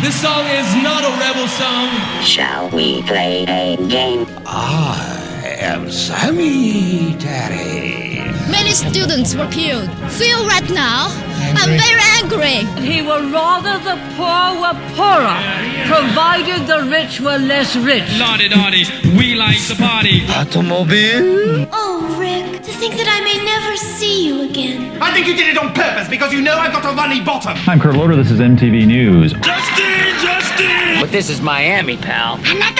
This song is not a rebel song. Shall we play a game? I am Sammy, Daddy. Many students were killed. Feel right now, I'm very angry. He were rather the poor were poorer, provided the rich were less rich. Lottie-dottie, we like the party. Automobile? Oh, Rick, to think that I may never see you again. I think you did it on purpose because you know I've got a runny bottom. I'm Kurt Loder, this is MTV News. Justin! But this is Miami, pal. Let's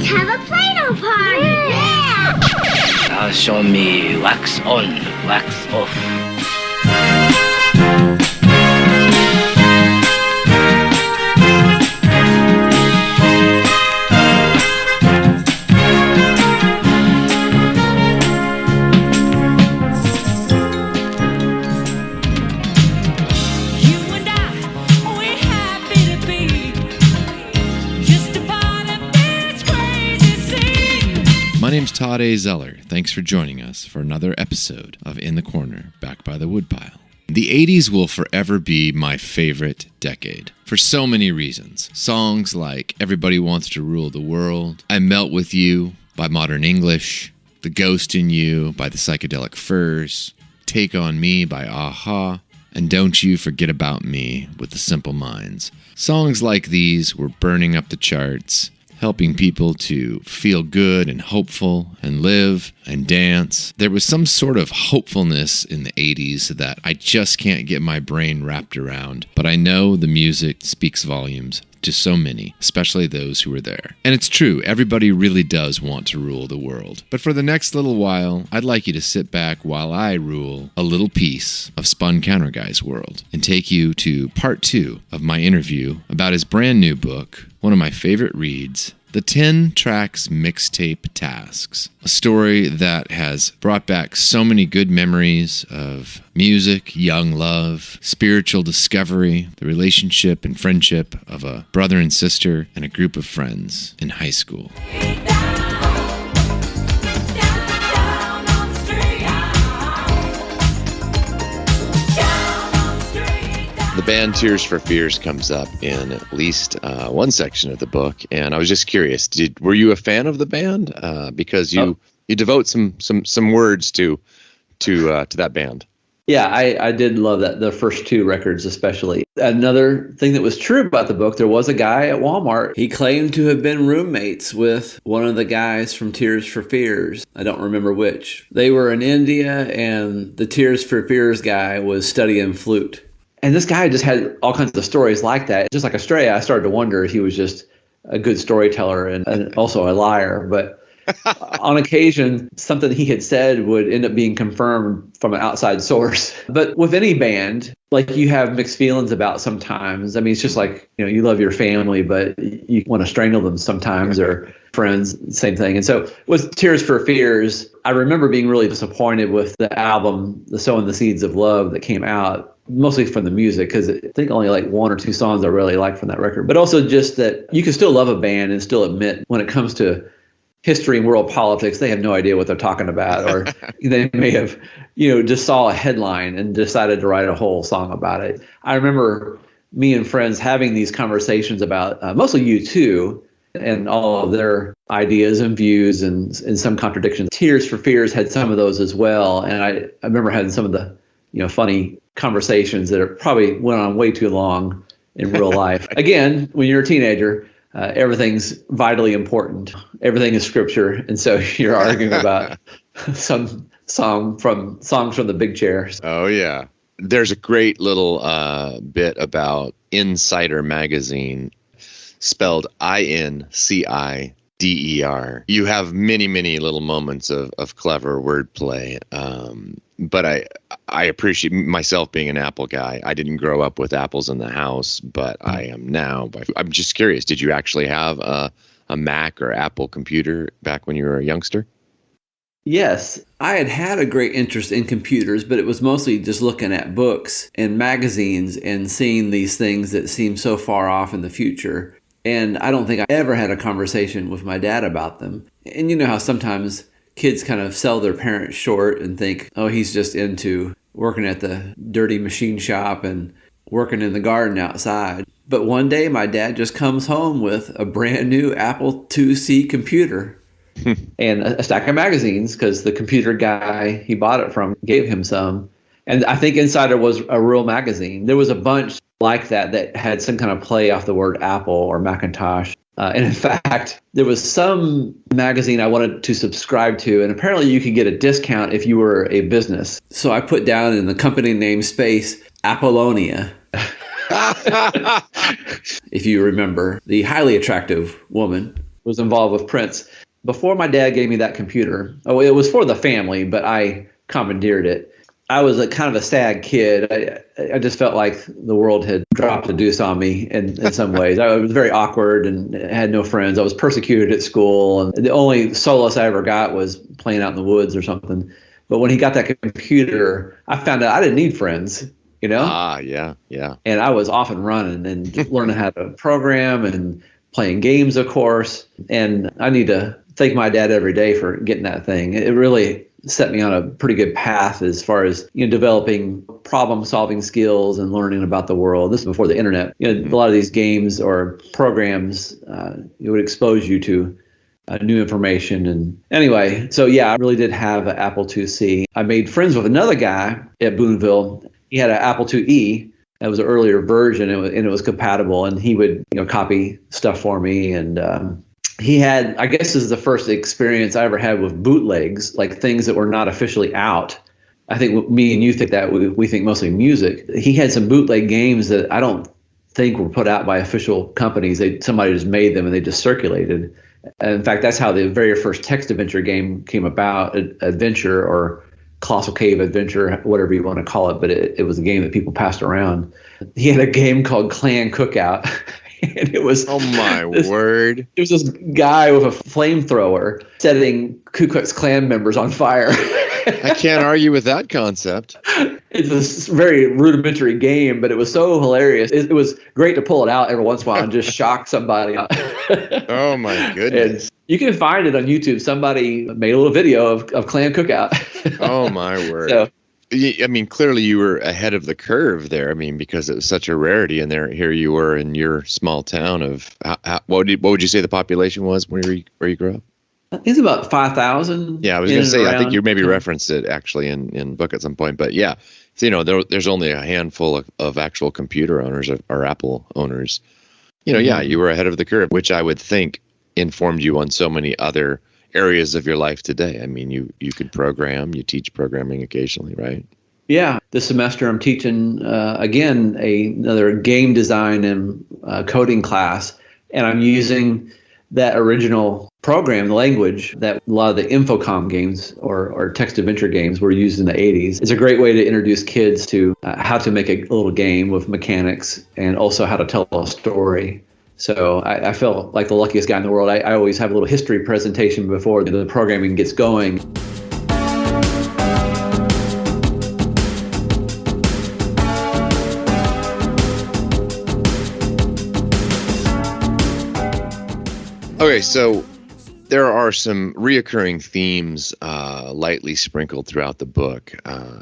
have a Play-Doh party! Yeah! Now show me wax on, wax off. My name's Tod Zeller. Thanks for joining us for another episode of In the Corner, back by the woodpile. The 80s will forever be my favorite decade, for so many reasons. Songs like Everybody Wants to Rule the World, I Melt With You by Modern English, The Ghost in You by the Psychedelic Furs, Take On Me by a-ha, and Don't You Forget About Me with the Simple Minds. Songs like these were burning up the charts, helping people to feel good and hopeful and live and dance. There was some sort of hopefulness in the 80s that I just can't get my brain wrapped around, but I know the music speaks volumes to so many, especially those who were there. And it's true, everybody really does want to rule the world. But for the next little while, I'd like you to sit back while I rule a little piece of Spun Counterguy's world and take you to part 2 of my interview about his brand new book, one of my favorite reads, the 10 Tracks Mixtape Tasks, a story that has brought back so many good memories of music, young love, spiritual discovery, the relationship and friendship of a brother and sister and a group of friends in high school. The band Tears for Fears comes up in at least one section of the book, and I was just curious: were you a fan of the band? Because you devote some words to that band. Yeah, I did love that, the first 2 records especially. Another thing that was true about the book, there was a guy at Walmart. He claimed to have been roommates with one of the guys from Tears for Fears. I don't remember which. They were in India, and the Tears for Fears guy was studying flute. And this guy just had all kinds of stories like that. Just like Estrella, I started to wonder if he was just a good storyteller and also a liar. But on occasion, something he had said would end up being confirmed from an outside source. But with any band, like, you have mixed feelings about sometimes. I mean, it's just like, you love your family, but you want to strangle them sometimes, or friends, same thing. And so with Tears for Fears, I remember being really disappointed with the album, The Sowing the Seeds of Love, that came out. Mostly from the music, because I think only like 1 or 2 songs I really like from that record. But also just that you can still love a band and still admit when it comes to history and world politics, they have no idea what they're talking about. Or they may have, just saw a headline and decided to write a whole song about it. I remember me and friends having these conversations about mostly U2 and all of their ideas and views and some contradictions. Tears for Fears had some of those as well. And I remember having some of the funny conversations that probably went on way too long in real life. Again, when you're a teenager, everything's vitally important. Everything is scripture. And so you're arguing about some songs from the big chairs. Oh, yeah. There's a great little bit about Insider Magazine, spelled INCIDER. You have many, many little moments of clever wordplay. But I appreciate, myself being an Apple guy, I didn't grow up with apples in the house, but I am now. I'm just curious, did you actually have a Mac or Apple computer back when you were a youngster? Yes, I had a great interest in computers, but it was mostly just looking at books and magazines and seeing these things that seem so far off in the future. And I don't think I ever had a conversation with my dad about them. And you know how sometimes kids kind of sell their parents short and think, oh, he's just into working at the dirty machine shop and working in the garden outside. But one day my dad just comes home with a brand new Apple IIc computer and a stack of magazines, because the computer guy he bought it from gave him some. And I think inside there was a real magazine. There was a bunch like that had some kind of play off the word Apple or Macintosh. And in fact, there was some magazine I wanted to subscribe to, and apparently you could get a discount if you were a business. So I put down in the company name space, Apollonia. If you remember, the highly attractive woman was involved with Prince. Before my dad gave me that computer, it was for the family, but I commandeered it. I was kind of a sad kid. I just felt like the world had dropped a deuce on me in some ways. I was very awkward and had no friends. I was persecuted at school, and the only solace I ever got was playing out in the woods or something. But when he got that computer, I found out I didn't need friends, you know? Yeah. And I was off and running and just learning how to program and playing games, of course. And I need to thank my dad every day for getting that thing. It really set me on a pretty good path as far as, developing problem-solving skills and learning about the world. This is before the internet. A lot of these games or programs, it would expose you to new information. And anyway, so yeah, I really did have an Apple IIc. I made friends with another guy at Boonville. He had an Apple IIe. That was an earlier version, and it was compatible. And he would, copy stuff for me. And he had, I guess this is the first experience I ever had with bootlegs, like things that were not officially out. I think me and you think that we think mostly music. He had some bootleg games that I don't think were put out by official companies. Somebody just made them and they just circulated. And in fact, that's how the very first text adventure game came about, adventure or Colossal Cave Adventure, whatever you want to call it. But it was a game that people passed around. He had a game called Clan Cookout. And it was, oh my word! It was this guy with a flamethrower setting Ku Klux Klan members on fire. I can't argue with that concept. It's this very rudimentary game, but it was so hilarious. It was great to pull it out every once in a while and just shock somebody. Oh my goodness! And you can find it on YouTube. Somebody made a little video of Clan Cookout. Oh my word! So, I mean, clearly you were ahead of the curve there. I mean, because it was such a rarity, and here you were in your small town of what would you say the population was where you grew up? I think it's about 5,000. Yeah, I was going to say, I think you maybe referenced it actually in book at some point, but yeah, so, there's only a handful of actual computer owners or Apple owners. Yeah, you were ahead of the curve, which I would think informed you on so many other areas of your life today. I mean, you could program, you teach programming occasionally, right? Yeah. This semester I'm teaching, again, another game design and coding class, and I'm using that original program, the language that a lot of the Infocom games or text adventure games were used in the 80s. It's a great way to introduce kids to how to make a little game with mechanics and also how to tell a story. So I feel like the luckiest guy in the world. I always have a little history presentation before the programming gets going. Okay, so there are some reoccurring themes lightly sprinkled throughout the book.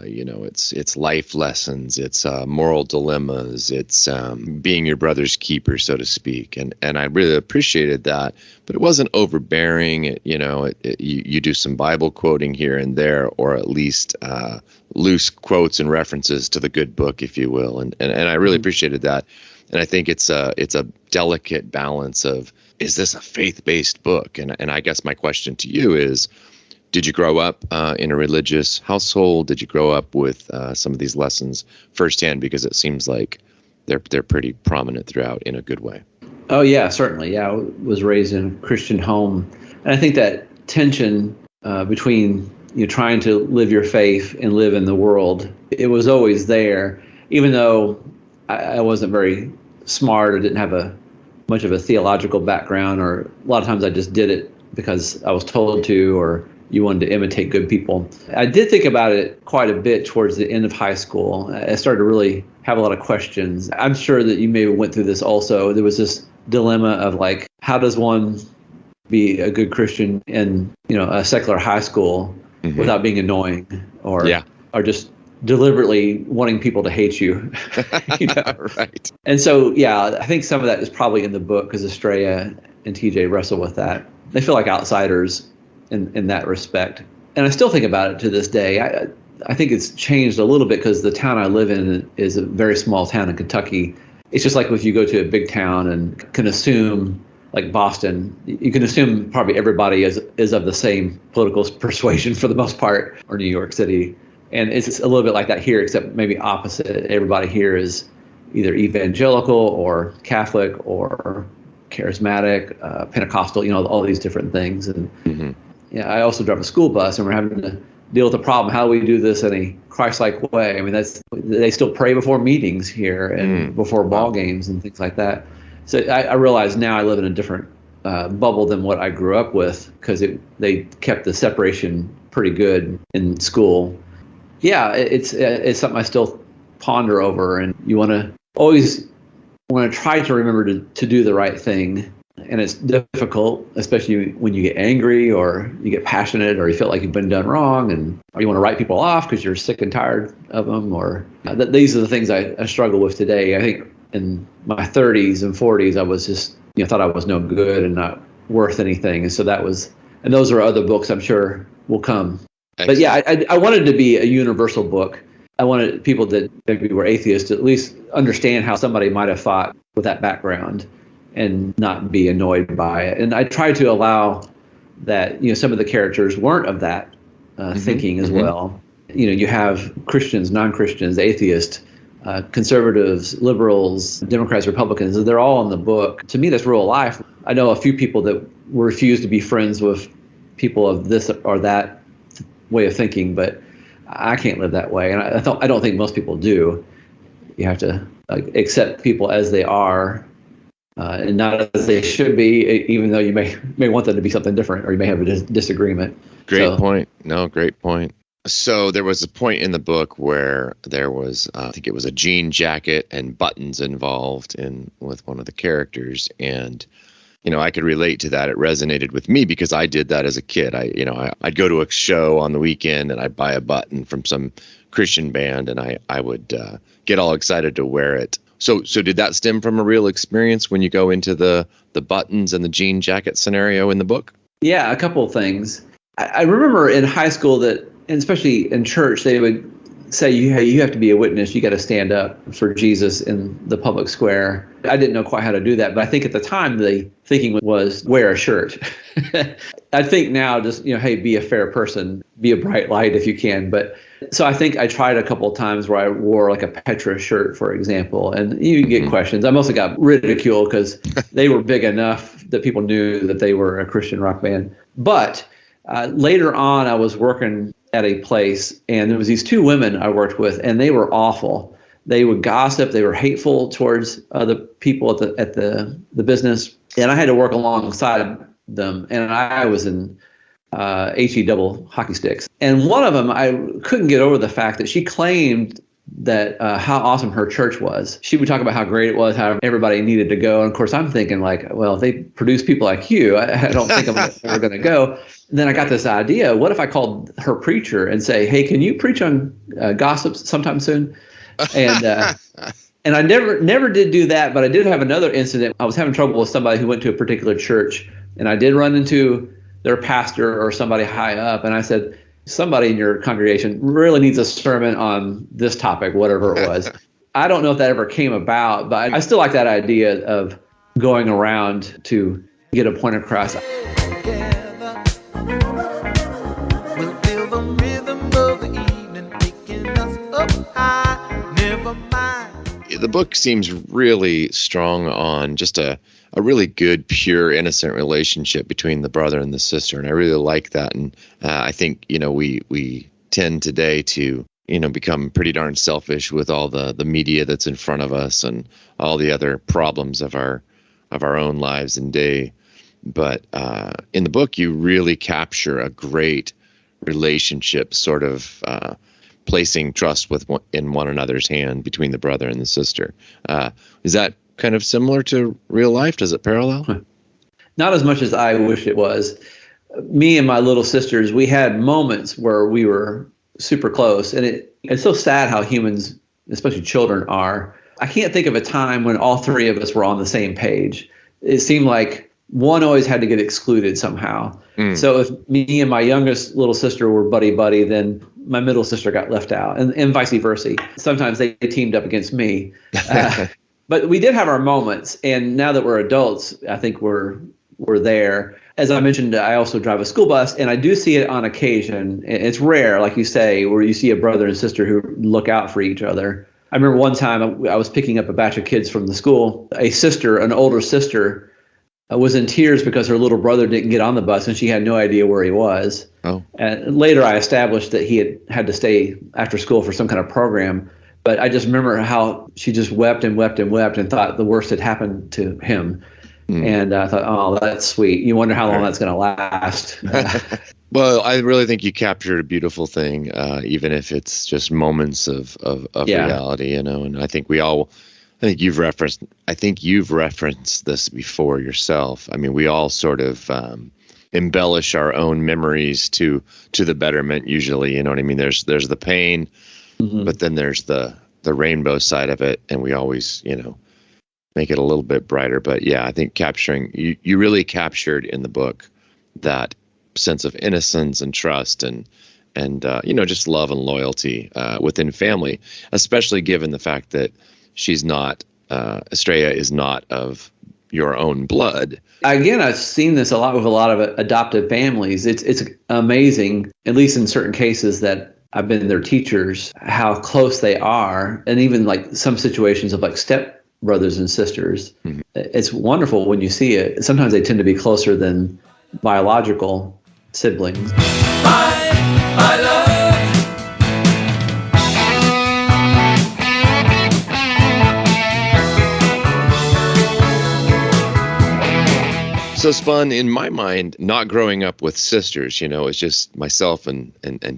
It's life lessons, it's moral dilemmas, it's being your brother's keeper, so to speak. And I really appreciated that, but it wasn't overbearing. You do some Bible quoting here and there, or at least loose quotes and references to the good book, if you will. And I really appreciated that. And I think it's a delicate balance of, is this a faith-based book? And I guess my question to you is, did you grow up in a religious household? Did you grow up with some of these lessons firsthand? Because it seems like they're pretty prominent throughout in a good way. Oh, yeah, certainly. Yeah, I was raised in a Christian home. And I think that tension between trying to live your faith and live in the world, it was always there, even though I wasn't very smart or didn't have much of a theological background, or a lot of times I just did it because I was told to, or you wanted to imitate good people. I did think about it quite a bit towards the end of high school. I started to really have a lot of questions. I'm sure that you maybe went through this also. There was this dilemma of like, how does one be a good Christian in a secular high school without being annoying or just deliberately wanting people to hate you. You know? Right. And so, yeah, I think some of that is probably in the book because Estrella and TJ wrestle with that. They feel like outsiders in that respect. And I still think about it to this day. I think it's changed a little bit because the town I live in is a very small town in Kentucky. It's just like if you go to a big town and can assume, like Boston, you can assume probably everybody is of the same political persuasion for the most part, or New York City. And it's a little bit like that here, except maybe opposite. Everybody here is either evangelical or Catholic or charismatic, Pentecostal, you know, all these different things. And yeah, I also drive a school bus, and we're having to deal with the problem. How do we do this in a Christ-like way? I mean, they still pray before meetings here and before ball games and things like that. So I realize now I live in a different bubble than what I grew up with because they kept the separation pretty good in school. Yeah, it's something I still ponder over, and you always want to try to remember to do the right thing. And it's difficult, especially when you get angry or you get passionate or you feel like you've been done wrong, or you want to write people off because you're sick and tired of them. Or these are the things I struggle with today. I think in my 30s and 40s, I was just thought I was no good and not worth anything. And so and those are other books I'm sure will come. Excellent. But yeah, I wanted to be a universal book. I wanted people that maybe were atheists to at least understand how somebody might have thought with that background and not be annoyed by it. And I tried to allow that, some of the characters weren't of that thinking as well. You have Christians, non-Christians, atheists, conservatives, liberals, Democrats, Republicans. They're all in the book. To me, that's real life. I know a few people that refuse to be friends with people of this or that way of thinking, but I can't live that way. And I don't think most people do. You have to accept people as they are. And not as they should be, even though you may want them to be something different, or you may have a disagreement. Great point. No, great point. So there was a point in the book where there was, I think it was a jean jacket and buttons involved with one of the characters, and I could relate to that. It resonated with me because I did that as a kid. I'd go to a show on the weekend and I'd buy a button from some Christian band, and I would get all excited to wear it. So did that stem from a real experience when you go into the buttons and the jean jacket scenario in the book? Yeah, a couple of things. I remember in high school that, and especially in church, they would say you have to be a witness. You got to stand up for Jesus in the public square. I didn't know quite how to do that, but I think at the time the thinking was wear a shirt. I think now just, hey, be a fair person, be a bright light if you can. But so I think I tried a couple of times where I wore like a Petra shirt, for example, and you get questions. I mostly got ridiculed because they were big enough that people knew that they were a Christian rock band. But later on, I was working at a place, and there was these two women I worked with, and they were awful. They would gossip. They were hateful towards other people at the business, and I had to work alongside them. And I was in HE double hockey sticks. And one of them, I couldn't get over the fact that she claimed that how awesome her church was. She would talk about how great it was, how everybody needed to go. And of course, I'm thinking like, well, if they produce people like you, I don't think I'm ever going to go. And then I got this idea. What if I called her preacher and say, hey, can you preach on gossip sometime soon? And I never did do that, but I did have another incident. I was having trouble with somebody who went to a particular church, and I did run into their pastor or somebody high up, and I said, somebody in your congregation really needs a sermon on this topic, whatever it was. I don't know if that ever came about, but I still like that idea of going around to get a point across. The book seems really strong on just a really good, pure, innocent relationship between the brother and the sister, and I really like that. And I think we tend today to become pretty darn selfish with all the media that's in front of us and all the other problems of our own lives and day. But in the book, you really capture a great relationship, sort of placing trust in one another's hand between the brother and the sister. Is that kind of similar to real life? Does it parallel? Not as much as I wish it was. Me and my little sisters, we had moments where we were super close. And it's so sad how humans, especially children, are. I can't think of a time when all three of us were on the same page. It seemed like one always had to get excluded somehow. So if me and my youngest little sister were buddy-buddy, then my middle sister got left out, and vice versa. Sometimes they teamed up against me. But we did have our moments, and now that we're adults, I think we're there. As I mentioned, I also drive a school bus, and I do see it on occasion. It's rare, like you say, where you see a brother and sister who look out for each other. I remember one time I was picking up a batch of kids from the school. An older sister, was in tears because her little brother didn't get on the bus, and she had no idea where he was. Oh. And later I established that he had to stay after school for some kind of program. But I just remember how she just wept and wept and wept and thought the worst had happened to him. And I thought, oh, that's sweet. You wonder how long that's going to last. Well, I really think you captured a beautiful thing, even if it's just moments of reality, and I think you've referenced this before yourself. I mean, we all sort of embellish our own memories to the betterment usually, you know what I mean? There's the pain, but then there's the rainbow side of it, and we always, make it a little bit brighter. But yeah, I think you really captured in the book that sense of innocence and trust and just love and loyalty within family, especially given the fact that she's not, Estrella is not of your own blood. Again, I've seen this a lot with a lot of adoptive families. It's amazing, at least in certain cases that I've been their teachers, how close they are. And even like some situations of like step brothers and sisters. It's wonderful when you see it. Sometimes they tend to be closer than biological siblings. I love. So Spun, in my mind, not growing up with sisters, it's just myself and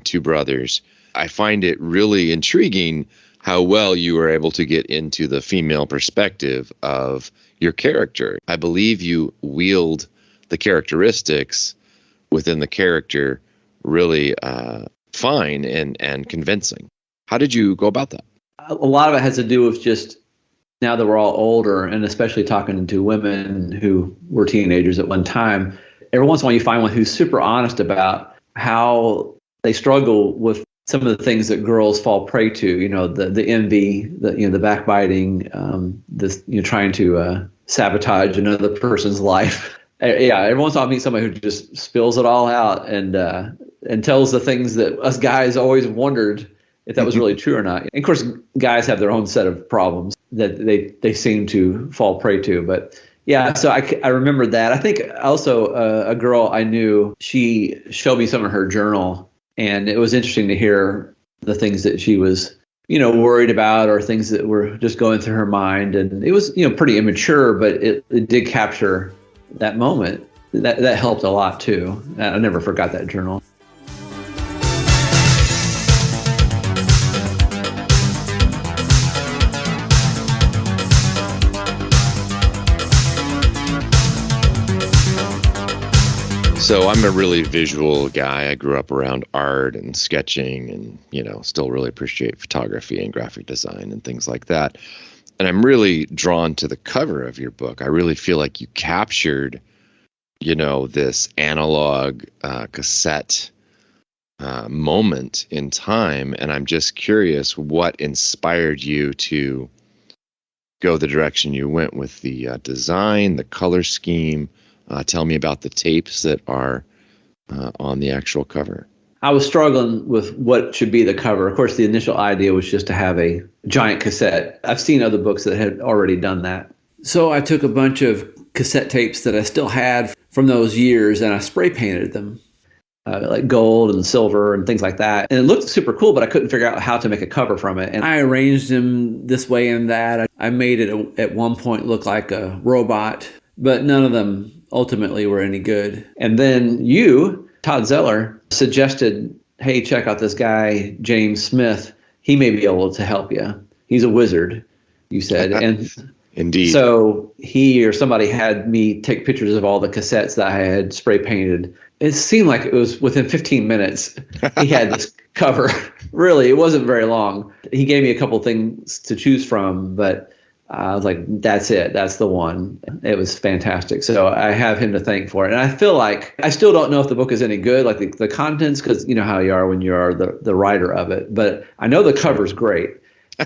two brothers. I find it really intriguing how well you were able to get into the female perspective of your character. I believe you wield the characteristics within the character really fine and convincing. How did you go about that? A lot of it has to do with just now that we're all older, and especially talking to women who were teenagers at one time, every once in a while you find one who's super honest about how they struggle with some of the things that girls fall prey to, the envy, the backbiting, trying to sabotage another person's life. Yeah, every once in a while I meet somebody who just spills it all out and tells the things that us guys always wondered if that was really true or not. And of course, guys have their own set of problems that they seem to fall prey to. But yeah, so I remember that. I think also a girl I knew, she showed me some of her journal, and it was interesting to hear the things that she was, worried about, or things that were just going through her mind. And it was, pretty immature, but it did capture that moment. That helped a lot too. I never forgot that journal. So I'm a really visual guy. I grew up around art and sketching and, still really appreciate photography and graphic design and things like that. And I'm really drawn to the cover of your book. I really feel like you captured, this analog cassette moment in time. And I'm just curious what inspired you to go the direction you went with the design, the color scheme. Tell me about the tapes that are on the actual cover. I was struggling with what should be the cover. Of course, the initial idea was just to have a giant cassette. I've seen other books that had already done that. So I took a bunch of cassette tapes that I still had from those years, and I spray painted them, like gold and silver and things like that. And it looked super cool, but I couldn't figure out how to make a cover from it. And I arranged them this way and that. I made it at one point look like a robot, but none of them ultimately were any good. And then you, Tod Zeller, suggested, hey, check out this guy, James Smith. He may be able to help you. He's a wizard, you said. And Indeed. So he or somebody had me take pictures of all the cassettes that I had spray painted. It seemed like it was within 15 minutes he had this cover. Really, it wasn't very long. He gave me a couple things to choose from, but I was like, that's it. That's the one. It was fantastic. So I have him to thank for it. And I feel like I still don't know if the book is any good, like the contents, because you know how you are when you are the writer of it. But I know the cover's great.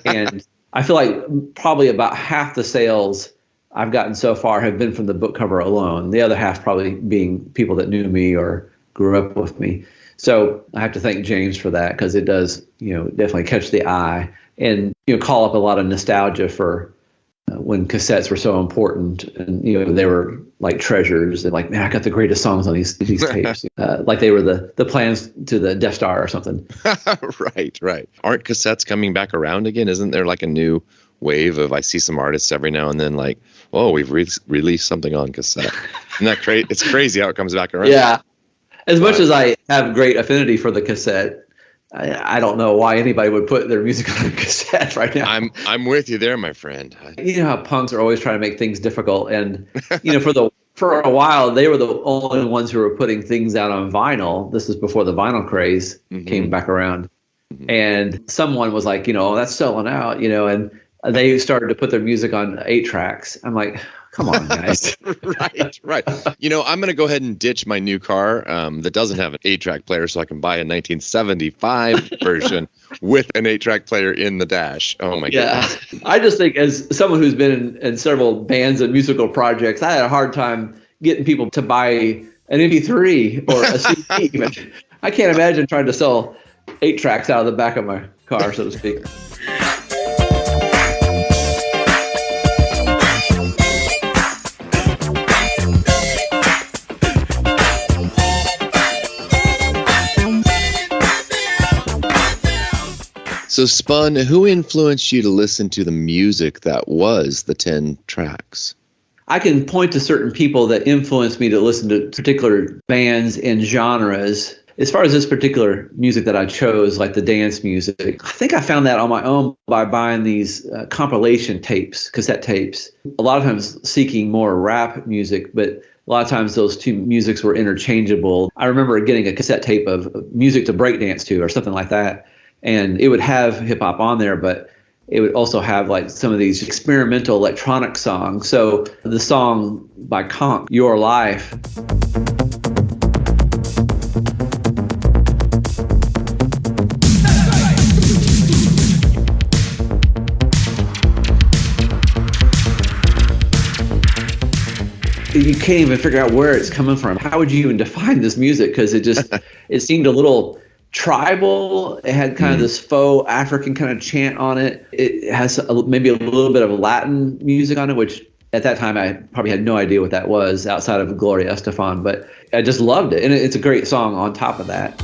And I feel like probably about half the sales I've gotten so far have been from the book cover alone. The other half probably being people that knew me or grew up with me. So I have to thank James for that, because it does, definitely catch the eye and, call up a lot of nostalgia for when cassettes were so important, and, they were like treasures, and like, man, I got the greatest songs on these tapes, like they were the plans to the Death Star or something. Right. Aren't cassettes coming back around again? Isn't there like a new wave of, I see some artists every now and then like, oh, we've released something on cassette. Isn't that crazy? It's crazy how it comes back around. Yeah. As much as I have great affinity for the cassette, I don't know why anybody would put their music on a cassette right now. I'm with you there, my friend. You know how punks are always trying to make things difficult, and for a while they were the only ones who were putting things out on vinyl. This is before the vinyl craze came back around, and someone was like, that's selling out, and they started to put their music on 8 tracks. I'm like, come on, guys. Right. I'm going to go ahead and ditch my new car that doesn't have an 8-track player, so I can buy a 1975 version with an 8-track player in the dash. Oh, my goodness. I just think, as someone who's been in several bands and musical projects, I had a hard time getting people to buy an MP3 or a CD even. I can't imagine trying to sell 8 tracks out of the back of my car, so to speak. So, Spun, who influenced you to listen to the music that was the 10 tracks? I can point to certain people that influenced me to listen to particular bands and genres. As far as this particular music that I chose, like the dance music, I think I found that on my own by buying these compilation tapes, cassette tapes. A lot of times seeking more rap music, but a lot of times those two musics were interchangeable. I remember getting a cassette tape of music to breakdance to or something like that. And it would have hip hop on there, but it would also have like some of these experimental electronic songs. So the song by Conk, Your Life. You can't even figure out where it's coming from. How would you even define this music? Because it seemed a little tribal. It had kind of this faux African kind of chant on it. It has maybe a little bit of Latin music on it, which at that time I probably had no idea what that was outside of Gloria Estefan, but I just loved it. And it's a great song on top of that.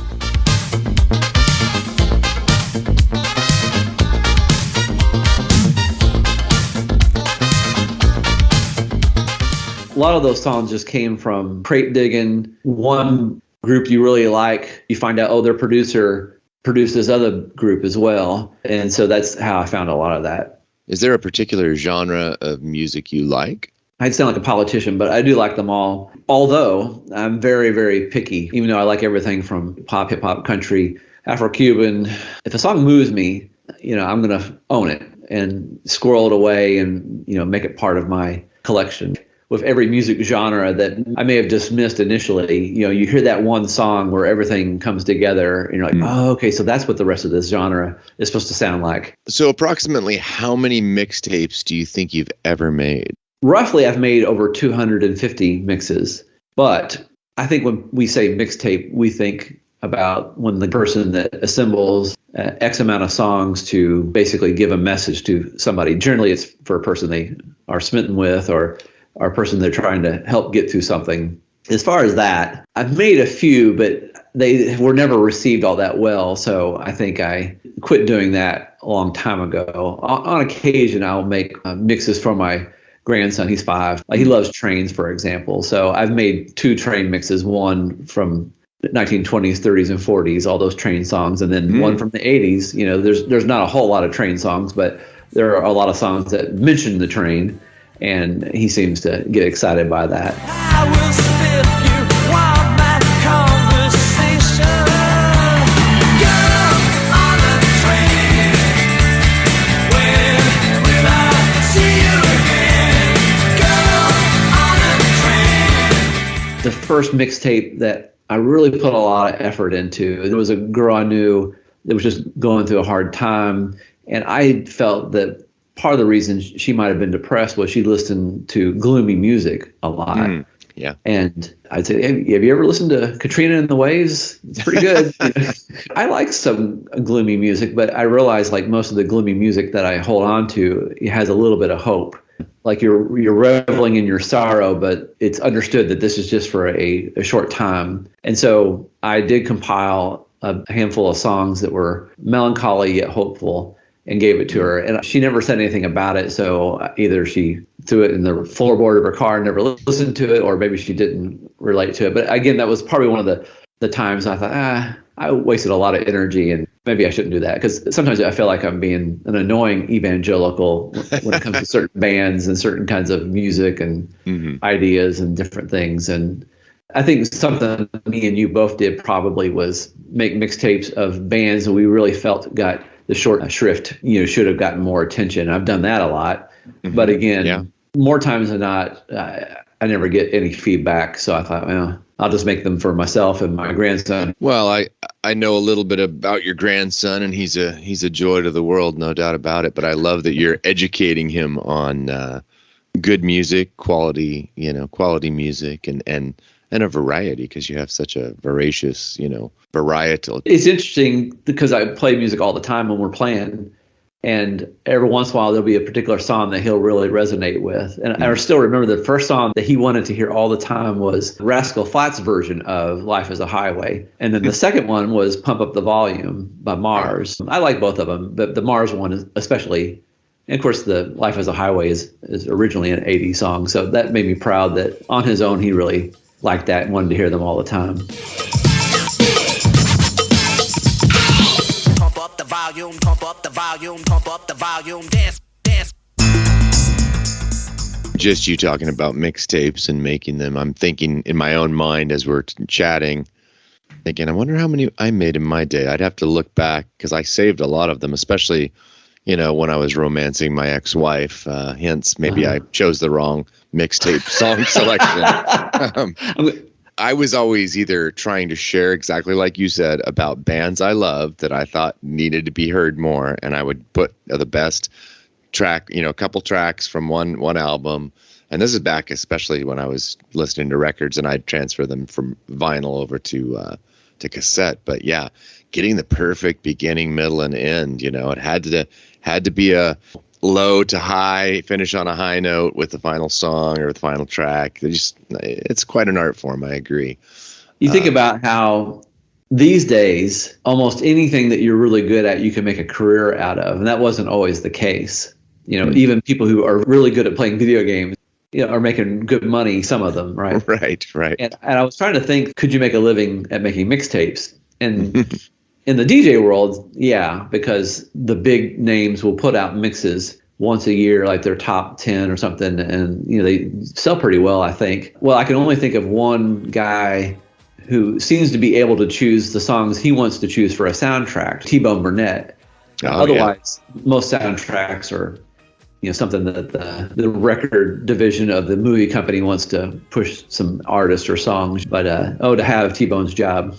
A lot of those songs just came from crate digging. One group you really like, you find out, their producer produced this other group as well. And so that's how I found a lot of that. Is there a particular genre of music you like? I'd sound like a politician, but I do like them all. Although I'm very, very picky, even though I like everything from pop, hip hop, country, Afro-Cuban. If a song moves me, I'm going to own it and squirrel it away and, make it part of my collection. With every music genre that I may have dismissed initially, you hear that one song where everything comes together and you're like, oh, okay, so that's what the rest of this genre is supposed to sound like. So approximately how many mixtapes do you think you've ever made? Roughly, I've made over 250 mixes. But I think when we say mixtape, we think about when the person that assembles X amount of songs to basically give a message to somebody. Generally, it's for a person they are smitten with or a person they're trying to help get through something. As far as that, I've made a few, but they were never received all that well. So I think I quit doing that a long time ago. On occasion, I'll make mixes for my grandson. He's 5. Like, he loves trains, for example. So I've made 2 train mixes, one from 1920s, 30s, and 40s, all those train songs, and then one from the 80s. There's not a whole lot of train songs, but there are a lot of songs that mention the train. And he seems to get excited by that. I will sip you while my conversation. Girl on the train. When will I see you again? Girl on the train. The first mixtape that I really put a lot of effort into, there was a girl I knew that was just going through a hard time. And I felt that part of the reason she might have been depressed was she listened to gloomy music a lot. Yeah. And I'd say, have you ever listened to Katrina and the Waves? It's pretty good. I like some gloomy music, but I realize like most of the gloomy music that I hold on to, it has a little bit of hope. Like you're reveling in your sorrow, but it's understood that this is just for a short time. And so I did compile a handful of songs that were melancholy yet hopeful and gave it to her. And she never said anything about it. So either she threw it in the floorboard of her car and never listened to it, or maybe she didn't relate to it. But again, that was probably one of the times I thought, I wasted a lot of energy and maybe I shouldn't do that. Because sometimes I feel like I'm being an annoying evangelical when it comes to certain bands and certain kinds of music and ideas and different things. And I think something me and you both did probably was make mixtapes of bands that we really felt got the short shrift, should have gotten more attention. I've done that a lot. But again, more times than not, I never get any feedback. So I thought, well, I'll just make them for myself and my grandson. Well, I know a little bit about your grandson, and he's a joy to the world, no doubt about it. But I love that you're educating him on good music, quality music, and a variety, because you have such a voracious, varietal. It's interesting because I play music all the time when we're playing, and every once in a while there'll be a particular song that he'll really resonate with. And I still remember the first song that he wanted to hear all the time was Rascal Flatts' version of Life is a Highway. And then the second one was Pump Up the Volume by Mars. I like both of them, but the Mars one is especially. And of course, the Life is a Highway is originally an 80s song. So that made me proud that on his own, he really liked that and wanted to hear them all the time. Pump up the volume, pump up the volume, pump up the volume, dance, dance. Just you talking about mixtapes and making them, I'm thinking in my own mind as we're chatting, thinking, I wonder how many I made in my day. I'd have to look back because I saved a lot of them, especially, when I was romancing my ex-wife. Hence, maybe I chose the wrong mixtape song selection. I was always either trying to share, exactly like you said, about bands I loved that I thought needed to be heard more, and I would put the best track, a couple tracks from one album. And this is back especially when I was listening to records, and I'd transfer them from vinyl over to cassette. But yeah, getting the perfect beginning, middle, and end, it had to be a low to high, finish on a high note with the final song or the final track. It's quite an art form. I agree. You think about how these days, almost anything that you're really good at, you can make a career out of. And that wasn't always the case. Even people who are really good at playing video games, are making good money, some of them, right? Right. And I was trying to think, could you make a living at making mixtapes? And in the DJ world, yeah, because the big names will put out mixes once a year, like their top 10 or something, and they sell pretty well, I think. Well, I can only think of one guy who seems to be able to choose the songs he wants to choose for a soundtrack, T-Bone Burnett. Otherwise, most soundtracks are something that the record division of the movie company wants to push some artists or songs. But to have T-Bone's job.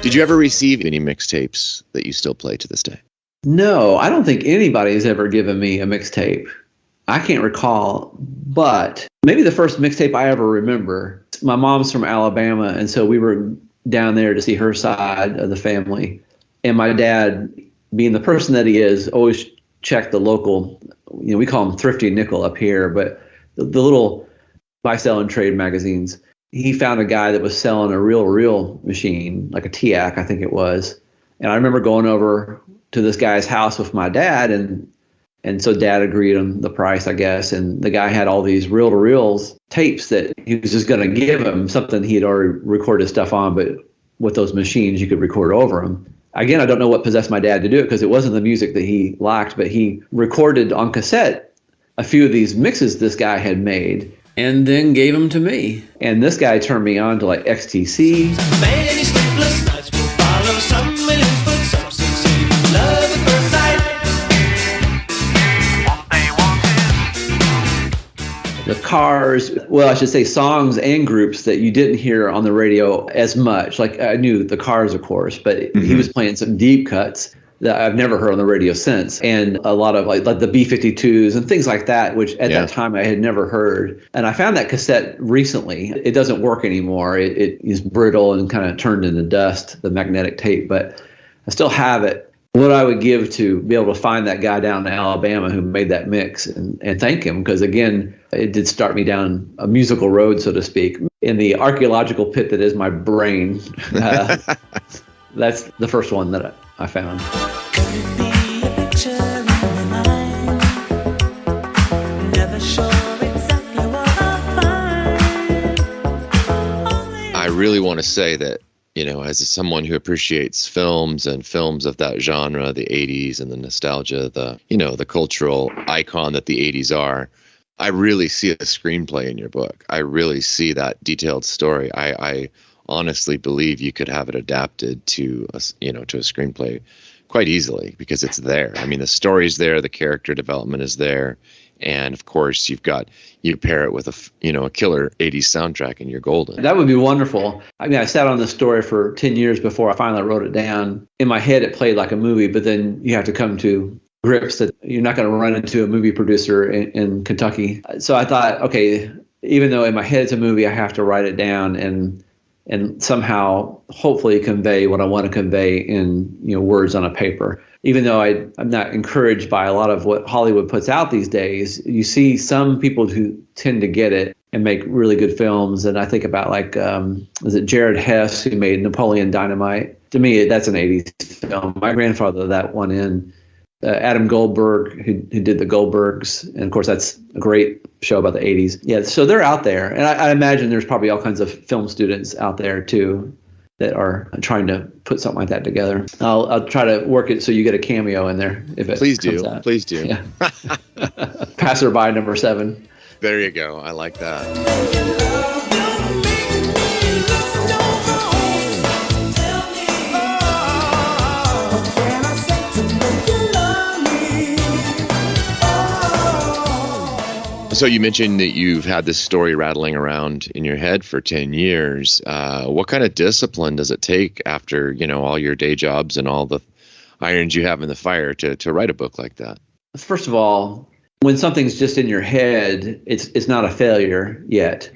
Did you ever receive any mixtapes that you still play to this day? No, I don't think anybody has ever given me a mixtape. I can't recall, but maybe the first mixtape I ever remember, my mom's from Alabama, and so we were down there to see her side of the family. And my dad, being the person that he is, always checked the local, we call them Thrifty Nickel up here, but the little buy, sell, and trade magazines. He found a guy that was selling a reel machine, like a TIAC, I think it was. And I remember going over to this guy's house with my dad, and And so Dad agreed on the price, I guess. And the guy had all these reel-to-reels tapes that he was just going to give him, something he had already recorded stuff on, but with those machines, you could record over them. Again, I don't know what possessed my dad to do it, because it wasn't the music that he liked, but he recorded on cassette a few of these mixes this guy had made and then gave them to me. And this guy turned me on to like XTC. The Cars, well, I should say songs and groups that you didn't hear on the radio as much. Like I knew the Cars, of course, but he was playing some deep cuts that I've never heard on the radio since. And a lot of like the B-52s and things like that, which at that time I had never heard. And I found that cassette recently. It doesn't work anymore. It is brittle and kind of turned into dust, the magnetic tape, but I still have it. What I would give to be able to find that guy down in Alabama who made that mix and thank him, because again, it did start me down a musical road, so to speak, in the archaeological pit that is my brain. That's the first one that I found. I really want to say that, you know, as someone who appreciates films and films of that genre, the 80s and the nostalgia, the cultural icon that the 80s are, I really see a screenplay in your book. I really see that detailed story. I honestly believe you could have it adapted to a screenplay quite easily, because it's there. I mean, the story's there, the character development is there. And of course, you pair it with a killer 80s soundtrack and you're golden. That would be wonderful. I mean, I sat on this story for 10 years before I finally wrote it down. In my head, it played like a movie, but then you have to come to grips that you're not going to run into a movie producer in Kentucky. So I thought, okay, even though in my head it's a movie, I have to write it down and somehow hopefully convey what I want to convey in words on a paper. Even though I'm not encouraged by a lot of what Hollywood puts out these days, you see some people who tend to get it and make really good films. And I think about was it Jared Hess, who made Napoleon Dynamite? To me, that's an 80s film. My grandfather that one in. Adam Goldberg, who did the Goldbergs. And of course, that's a great show about the 80s. Yeah, so they're out there. And I imagine there's probably all kinds of film students out there too that are trying to put something like that together. I'll try to work it so you get a cameo in there if it comes out. Please do. Yeah. Passerby number 7. There you go. I like that. So you mentioned that you've had this story rattling around in your head for 10 years. What kind of discipline does it take after, all your day jobs and all the irons you have in the fire to write a book like that? First of all, when something's just in your head, it's not a failure yet.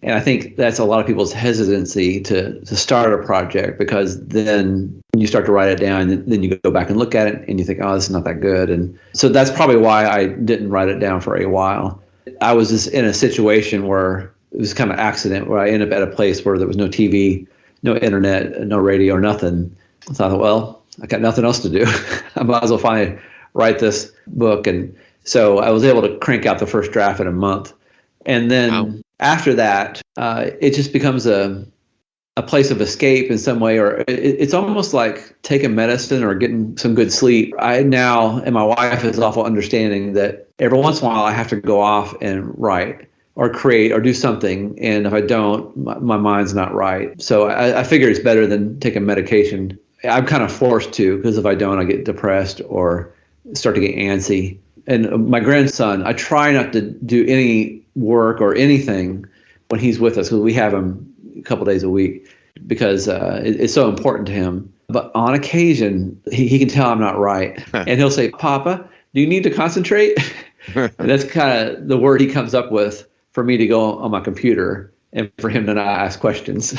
And I think that's a lot of people's hesitancy to start a project, because then you start to write it down and then you go back and look at it and you think, oh, this is not that good. And so that's probably why I didn't write it down for a while. I was just in a situation where it was kind of accident, where I ended up at a place where there was no TV, no internet, no radio, nothing. So I thought, well, I got nothing else to do. I might as well finally write this book. And so I was able to crank out the first draft in a month. And then after that, it just becomes a place of escape in some way, or it's almost like taking medicine or getting some good sleep. I now, and my wife is awful understanding that every once in a while I have to go off and write or create or do something. And if I don't, my mind's not right. So I figure it's better than taking medication. I'm kind of forced to, because if I don't, I get depressed or start to get antsy. And my grandson, I try not to do any work or anything when he's with us, because we have him a couple days a week, because it's so important to him. But on occasion, he can tell I'm not right. And he'll say, Papa, do you need to concentrate? And that's kind of the word he comes up with for me to go on my computer and for him to not ask questions.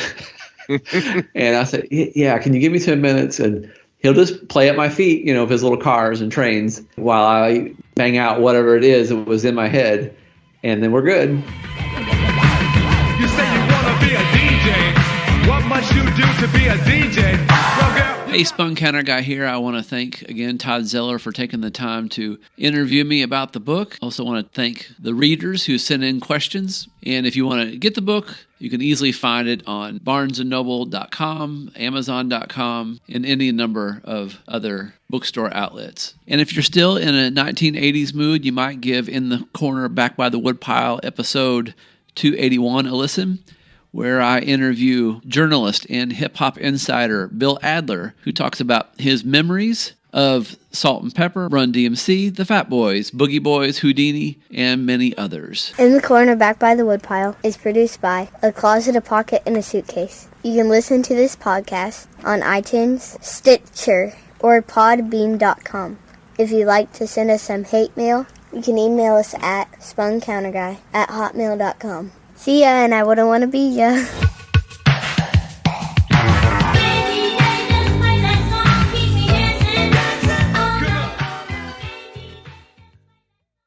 And I said, yeah, can you give me 10 minutes? And he'll just play at my feet, with his little cars and trains while I bang out whatever it is that was in my head. And then we're good. You say you want to be a DJ. What must you do to be a DJ? Well, girl, Hey, Spun Counterguy here. I want to thank, again, Tod Zeller for taking the time to interview me about the book. Also want to thank the readers who sent in questions. And if you want to get the book, you can easily find it on barnesandnoble.com, amazon.com, and any number of other bookstore outlets. And if you're still in a 1980s mood, you might give In the Corner Back by the Woodpile episode 281 a listen, where I interview journalist and hip-hop insider Bill Adler, who talks about his memories of Salt and Pepper, Run DMC, the Fat Boys, Boogie Boys, Houdini, and many others. In the Corner Back by the Woodpile is produced by A Closet, a Pocket, and a Suitcase. You can listen to this podcast on iTunes, Stitcher, or podbean.com. If you'd like to send us some hate mail, you can email us at spuncounterguy@hotmail.com. See ya, and I wouldn't want to be ya.